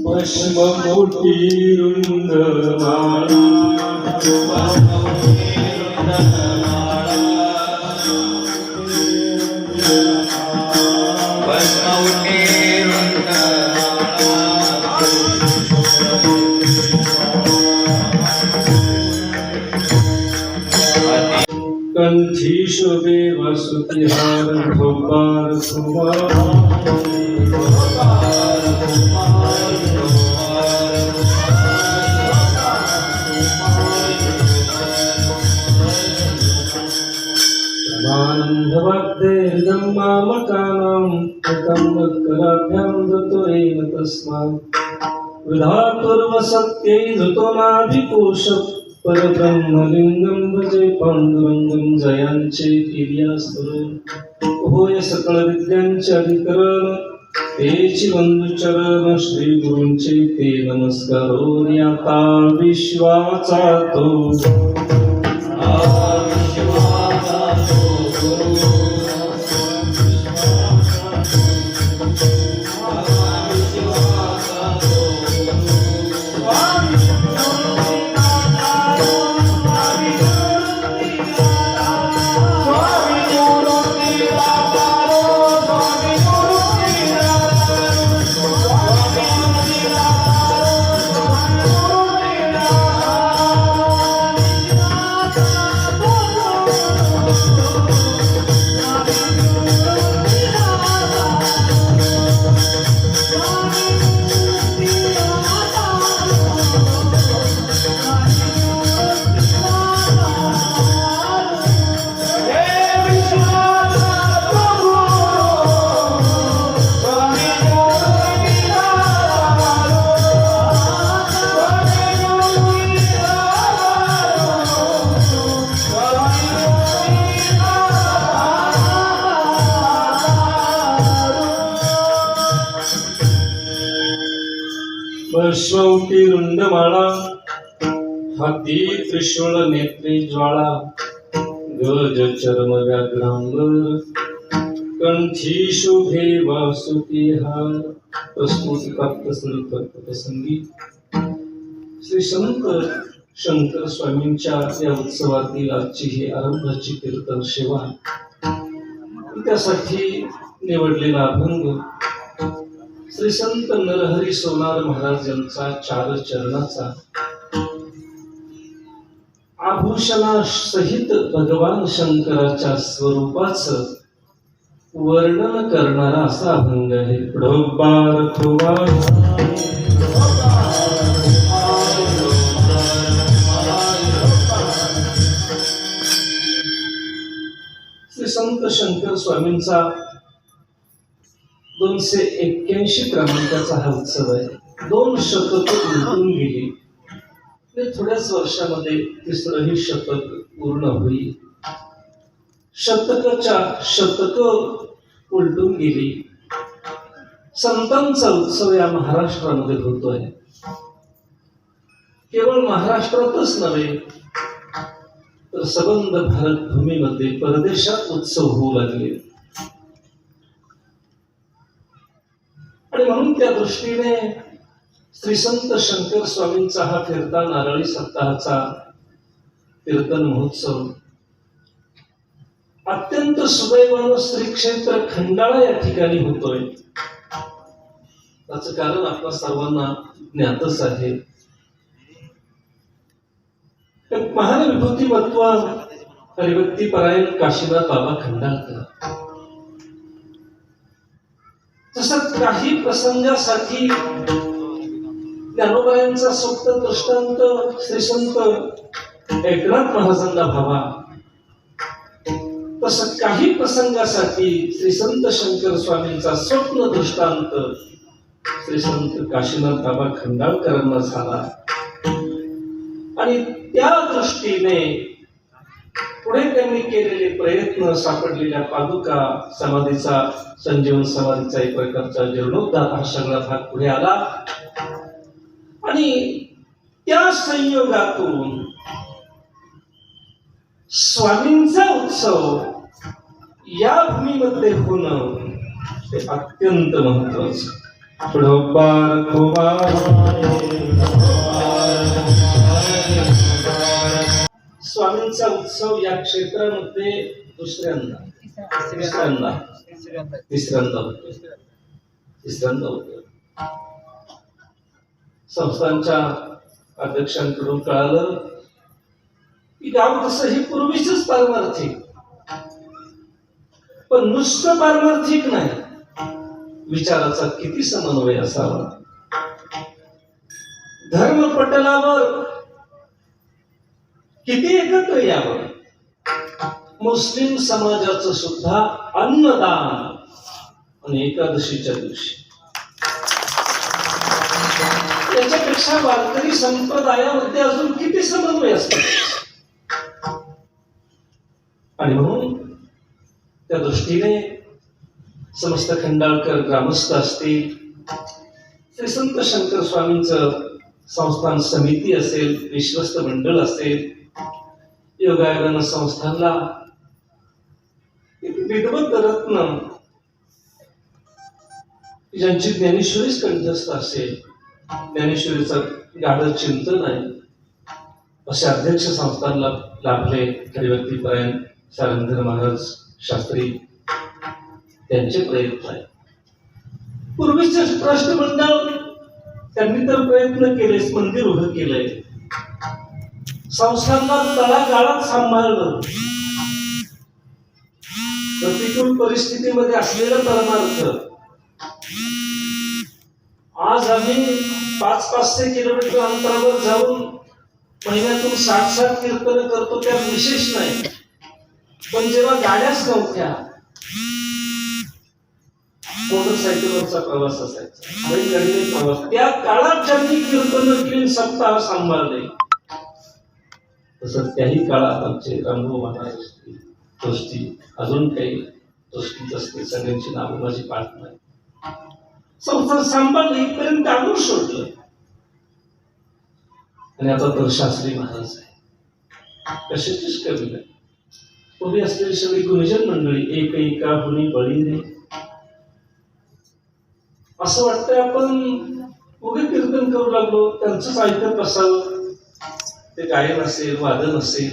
भस्म मोठी रुंद माळा कंठी शोभे वासुतिहार भोपार विधातुर्वसत्यै धृतोनाभिकोश परब्रह्मलिंगं भजे पांडुरंगं जयांचे किर्यास्तव होय सकळ विद्यांचे अधिकरण तेची बंधुचरण श्री गुरूंचे ते नमस्कारो आता विश्वाचा तो श्रौती रुंडमाळा हाती त्रिशूळ नेत्री ज्वाळा गज चर्म व्याघ्रांबर कंठी शोभे वासुतिहार प्रस्तुती प्राप्त प्रसंगी श्री संत शंकर स्वामींच्या या उत्सवातील आजची ही आरंभाची कीर्तन सेवा त्यासाठी निवडलेला अभंग श्री संत नरहरी सोनार महाराज यांचा चार चरणाचा आभूषणा सहित भगवान शंकराच्या स्वरूपाचं वर्णन करणारा असा अभंग आहे. ढोबार खोबा श्री संत शंकर स्वामींचा 281 क्रमांकाचा हा उत्सव आहे. 2 शतक उलटून गेली. थोड्याच वर्षामध्ये 3रंही शतक पूर्ण होईल. शतक उलटून गेली. संतांचा उत्सव या महाराष्ट्रामध्ये होतोय. केवळ महाराष्ट्रातच नव्हे तर सबंध भारत भूमीमध्ये परदेशात उत्सव होऊ लागले. आणि म्हणून त्या दृष्टीने श्री संत शंकर स्वामींचा हा फिरता नारळी सप्ताहाचा कीर्तन महोत्सव अत्यंत सुदैवानं श्री क्षेत्र खंडाळा या ठिकाणी होतोय. त्याचं कारण आपल्या सर्वांना ज्ञातच आहे. महान विभूतिमत्व हरिभक्ती परायण काशीनाथ बाबा खंडाळकर तसंच काही प्रसंगासाठी ज्ञानोबायांचा सोप्त दृष्टांत श्री संत एकनाथ महाराजांना भावा, तसं काही प्रसंगासाठी श्री संत शंकर स्वामींचा स्वप्न दृष्टांत श्री संत काशीनाथ बाबा खंडाळकरांना झाला. आणि त्या दृष्टीने पुढे त्यांनी केलेले प्रयत्न, सापडलेल्या पादुका, समाधीचा संजीवन समाधीचा एक प्रकारचा जीर्णोद्धार, हा सगळा भाग पुढे आला. आणि त्या संयोगातून स्वामींचा उत्सव या भूमीमध्ये होणं हे अत्यंत महत्वाचं. स्वामींचा उत्सव या क्षेत्रामध्ये तिसऱ्यांदा होतो. संस्थांच्या अध्यक्षांकडून कळालं की गाव तसं हे पूर्वीच पारमार्थिक, पण नुसतं पारमार्थिक नाही, विचाराचा किती समन्वय असावा, धर्मपटलावर किती एकत्र यावं. मुस्लिम समाजाचं सुद्धा अन्नदान आणि एकादशीच्या दिवशी, त्याच्यापेक्षा वारकरी संप्रदायामध्ये अजून किती समन्वय असतात. आणि म्हणून त्या दृष्टीने समस्त खंडाळकर ग्रामस्थ असतील, श्री संत शंकर स्वामींचं संस्थान समिती असेल, विश्वस्त मंडळ असेल, योगायोगानं संस्थांना एक विद्वत रत्न ज्यांची ज्ञानेश्वरीच कंठस्थ असेल, ज्ञानेश्वरीचं गाढ चिंतन आहे, असे अध्यक्ष संस्थांना लाभले. हरिभक्तीपरायण शारंधर महाराज शास्त्री त्यांचे प्रयत्न आहे. पूर्वीचे राष्ट्रमंडळ त्यांनी तर प्रयत्न केलेच, मंदिर उभं केलंय, संस्थांना तळागाळात सांभाळलं. प्रतिकूल परिस्थितीमध्ये असलेलं परमार्थ आज आम्ही 500-500 किलोमीटर अंतरावर जाऊन महिन्यातून 60 कीर्तन करतो, त्यात विशेष नाही. पण जेव्हा गाड्याच नव्हत्या, मोटरसायकलवरचा प्रवास असायचा, बैलगाडीने प्रवास, त्या काळात ज्यांनी कीर्तन केली, सप्ताह सांभाळले, तसं त्याही काळात आमचे रामभाऊ महाराज असतील, गोष्टी अजून काही गोष्टीच असतील, सगळ्यांची नावं माझी पाठ नाही, संसार सांभाळले, इथपर्यंत आणून सोडलं. आणि आता तर शास्त्री महाराज आहे, कशाचीच कमी नाही. उभी असलेली सगळी गुरुजन मंडळी एक एका गुणी बळी रे, असं वाटतंय आपण उभे कीर्तन करू लागलो, त्यांचंच ऐकत बसावं. ते गायन असेल, वादन असेल.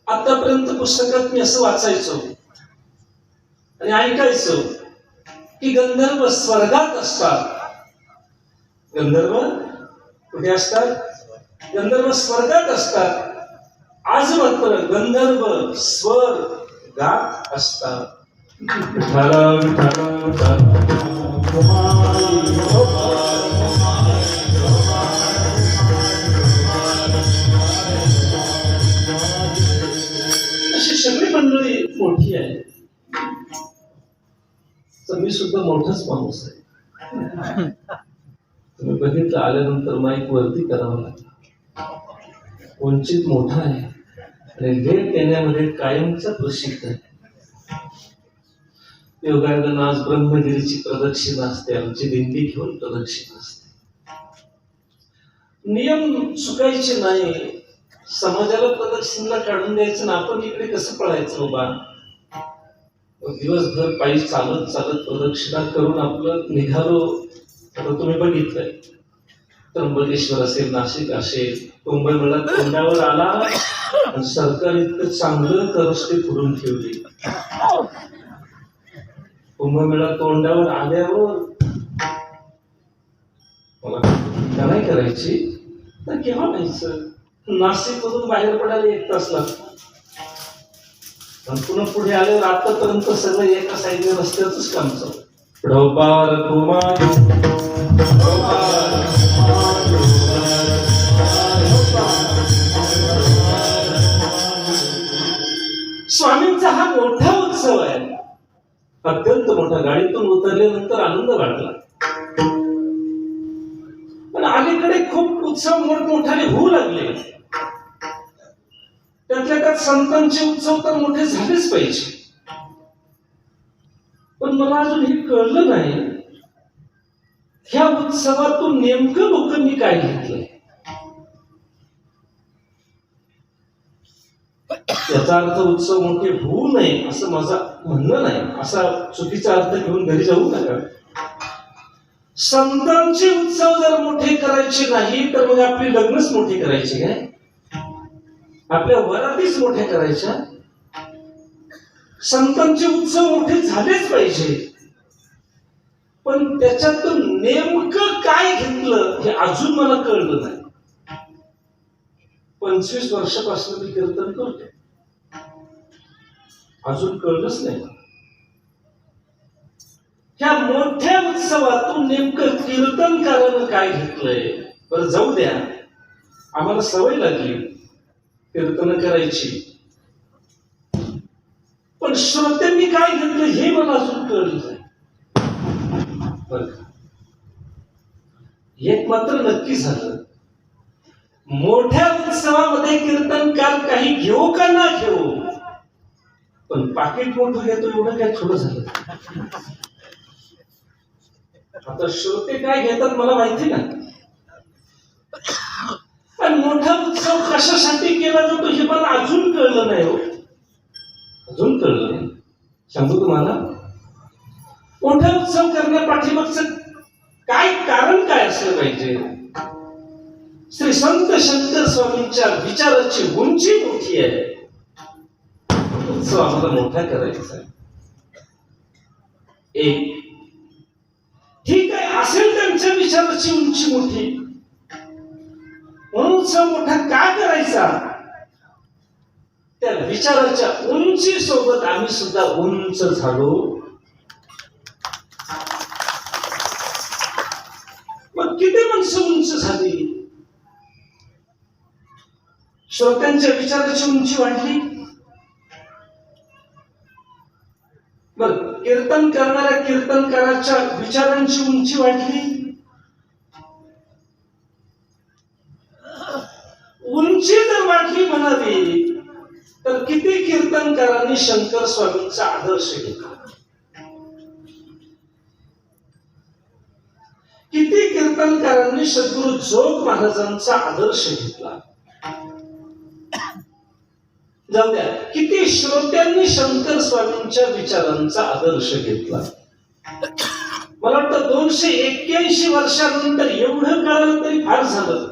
आतापर्यंत पुस्तकात मी असं वाचायचो आणि ऐकायचो की गंधर्व स्वर्गात असतात. गंधर्व कुठे असतात? गंधर्व स्वर्गात असतात. आज मात्र गंधर्व स्वर्गात असतात. अशी सगळी मंडळी मोठी आहे. तर मी सुद्धा मोठाच माणूस आहे. तुम्ही बघितलं, आल्यानंतर माईक वरती करावं लागतं. वंचित मोठा आहे आणि लेट येण्यामध्ये कायमचा प्रसिद्ध आहे. योगायोगानं आज ब्रह्मगिरीची प्रदक्षिणा असते, आमची दिंडी घेऊन प्रदक्षिणा असते. नियम चुकायचे नाही. समाजाला प्रदक्षिणा काढून द्यायचं ना, आपण इकडे कसं पळायचं बाबा. दिवसभर पायी चालत चालत प्रदक्षिणा करून आपलं निघालो. आता तुम्ही बघितलंय, त्र्यंबकेश्वर असेल, नाशिक असेल, कुंभमेळा तोंडावर आला आणि सरकार इतकं चांगलं करस्ते फुडून ठेवली. कुंभमेळा तोंडावर आल्यावर मला काय करायची तर केव्हा नाहीचं. नाशिक मधून बाहेर पडायला 1 तास लागतो. आणि पुन्हा पुढे आल्यावर आतापर्यंत सगळं एका साईडने रस्त्याच काम चालू. स्वामींचा हा मोठा उत्सव आहे, अत्यंत मोठा. गाडीतून उतरल्यानंतर आनंद वाटला, पण अलीकडे खूप उत्सव मोठमोठाले होऊ लागले. त्यातल्या त्यात संतांचे उत्सव तर मोठे झालेच पाहिजे. पण मला अजून हे कळलं नाही, ह्या उत्सवातून नेमकं लोकांनी काय घेतलंय. याचा अर्थ उत्सव मोठे होऊ नये असं माझं म्हणणं नाही, असा चुकीचा अर्थ घेऊन घरी जाऊ नका. संतांचे उत्सव जर मोठे करायचे नाही तर मग आपली लग्नच मोठी करायची काय, आपल्या वरातीच मोठ्या करायच्या. संतांचे उत्सव मोठे झालेच पाहिजे, पण त्याच्यातून नेमकं काय घेतलं हे अजून मला कळलं नाही. 25 वर्षापासून मी कीर्तन करतो, अजून कळलंच नाही. ह्या मोठ्या उत्सवातून नेमकं कीर्तनकारानं काय घेतलंय. बरं जाऊ द्या, आम्हाला सवय लागली कीर्तन करायची, पण श्रोत्यांनी काय घेतलं हे मला अजून कळलं नाही. एक मात्र नक्की झालं, मोठ्या उत्सवामध्ये कीर्तनकार काही घेऊ का ना घेऊ, पण पाकिट मोठं घेतो एवढं काय थोडं झालं. आता श्रोते काय घेतात मला माहिती ना, पण मोठा उत्सव कशासाठी केला जातो हे मला अजून कळलं नाही. हो अजून कळलं नाही. सांगू तुम्हाला, मोठा उत्सव करण्यापाठीमागचं काय कारण काय असलं पाहिजे. श्री संत शंकर स्वामींच्या विचाराची उंची मोठी आहे, उत्सव आम्हाला मोठा करायचा आहे. एक ठीक आहे, असेल त्यांच्या विचाराची उंची मोठी, म्हणून उत्सव मोठा का करायचा. त्या विचाराच्या उंची सोबत आम्ही सुद्धा उंच झालो. मग किती माणसं उंच झाली, श्रोत्यांच्या विचाराची उंची वाढली. बर कीर्तन करणाऱ्या कीर्तनकाराच्या विचारांची उंची वाढली. उंची जर वाढली म्हणावी तर किती कीर्तनकारांनी शंकर स्वामींचा आदर्श घेतला, किती कीर्तनकारांनी सद्गुरु जोग महाराजांचा आदर्श घेतला. जाऊ द्या, किती श्रोत्यांनी शंकर स्वामींच्या विचारांचा आदर्श घेतला. मला वाटतं 281 वर्षानंतर एवढं कळलं तरी फार झालं.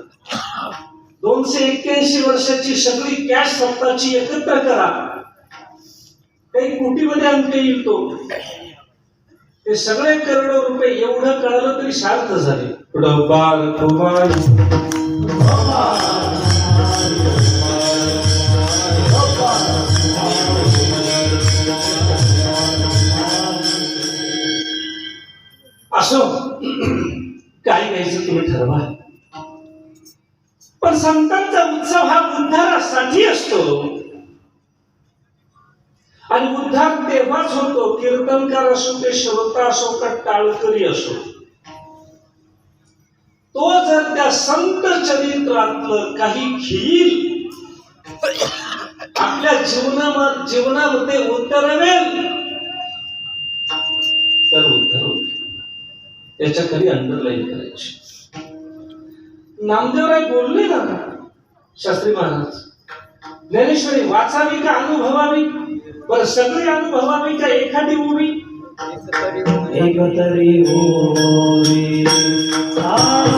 281 वर्षाची सगळी कॅश स्वतःची एकत्र करा, काही कोटीमध्ये अंक येईल तो, ते सगळे करोडो रुपये एवढं कळलं तरी सार्थ झाले. असो, काय घ्यायचं तुम्ही ठरवा, पण संतांचा उत्सव हा उद्धारासाठी असतो. आणि उद्धार तेव्हाच होतो, कीर्तनकार असो ते श्रोता असो का टाळकरी असो, तो जर त्या संत चरित्रातलं काही घेईल, आपल्या जीवनामध्ये उतरवेल, तर उद्धार होतो. याच्या खाली अंडरलाईन करायची. नामदेवराय बोलले ना, शास्त्री महाराज, ज्ञानेश्वरी वाचावी का अनुभवावी. बरं सगळी अनुभवावी का एखादी उभी. एक तरी ओवी Oh